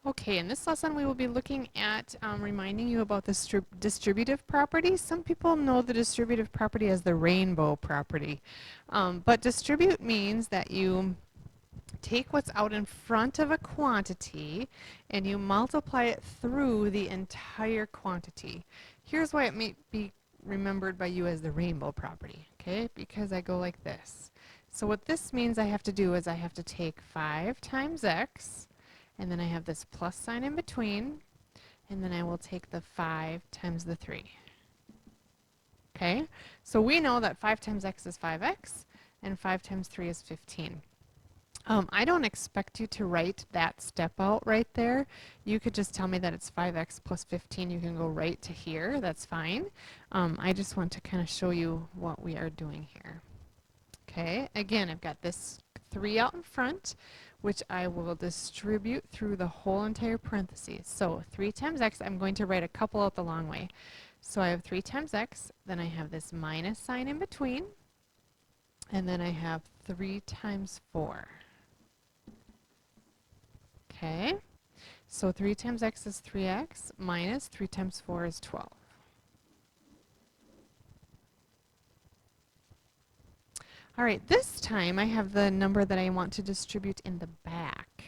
Okay, in this lesson we will be looking at reminding you about the distributive property. Some people know the distributive property as the rainbow property. But distribute means that you take what's out in front of a quantity and you multiply it through the entire quantity. Here's why it may be remembered by you as the rainbow property, okay? Because I go like this. So what this means I have to do is I have to take 5 times x, and then I have this plus sign in between, and then I will take the 5 times the 3. Okay? So we know that 5 times x is 5x, and 5 times 3 is 15. I don't expect you to write that step out right there. You could just tell me that it's 5x plus 15. You can go right to here. That's fine. I just want to kind of show you what we are doing here. Okay, again, I've got this 3 out in front, which I will distribute through the whole entire parentheses. So 3 times x, I'm going to write a couple out the long way. So I have 3 times x, then I have this minus sign in between, and then I have 3 times 4. Okay, so 3 times x is 3x, minus 3 times 4 is 12. All right, this time I have the number that I want to distribute in the back.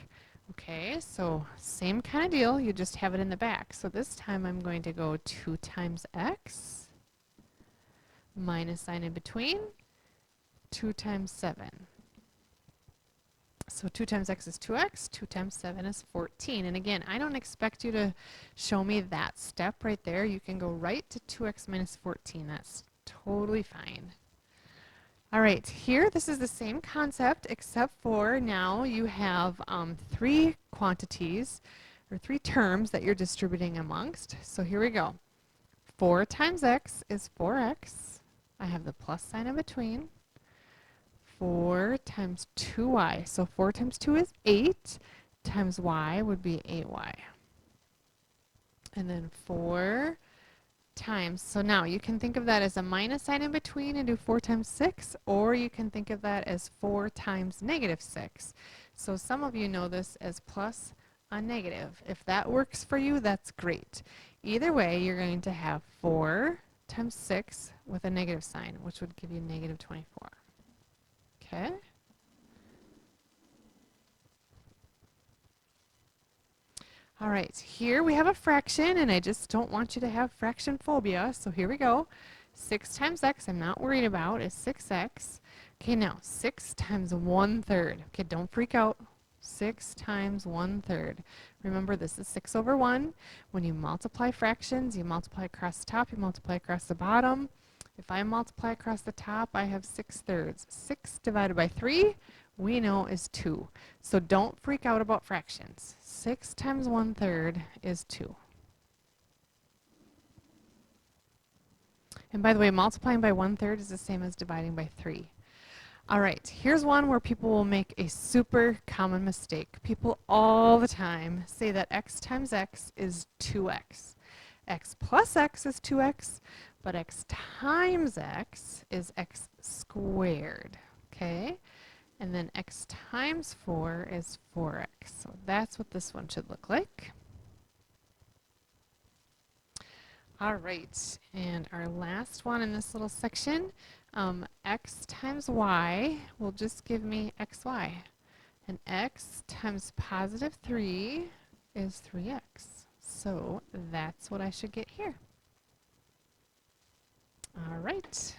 Okay, so same kind of deal, you just have it in the back. So this time I'm going to go 2 times x, minus sign in between, 2 times 7. So 2 times x is 2x, 2 times 7 is 14. And again, I don't expect you to show me that step right there. You can go right to 2x minus 14. That's totally fine. All right, here this is the same concept, except for now you have 3 quantities, or 3 terms that you're distributing amongst. So here we go. 4 times x is 4x. I have the plus sign in between. 4 times 2y. So 4 times 2 is 8, times y would be 8y. And then 4 times, so now you can think of that as a minus sign in between and do 4 times 6, or you can think of that as 4 times negative 6. So some of you know this as plus a negative. If that works for you, that's great. Either way, you're going to have 4 times 6 with a negative sign, which would give you negative 24. Okay? All right, here we have a fraction, and I just don't want you to have fraction phobia, so here we go. 6 times x, I'm not worried about, is 6x. Okay, now 6 times 1/3. Okay, don't freak out. 6 times 1/3. Remember, this is 6 over 1. When you multiply fractions, you multiply across the top, you multiply across the bottom. If I multiply across the top, I have 6/3. 6 divided by 3, we know is 2. So don't freak out about fractions. 6 times 1/3 is 2. And by the way, multiplying by 1/3 is the same as dividing by 3. All right, here's one where people will make a super common mistake. People all the time say that x times x is 2x. X plus x is 2x, but x times x is x squared. Okay? And then x times 4 is 4x. So that's what this one should look like. All right, and our last one in this little section, x times y will just give me xy. And x times positive 3 is 3x. So that's what I should get here. All right.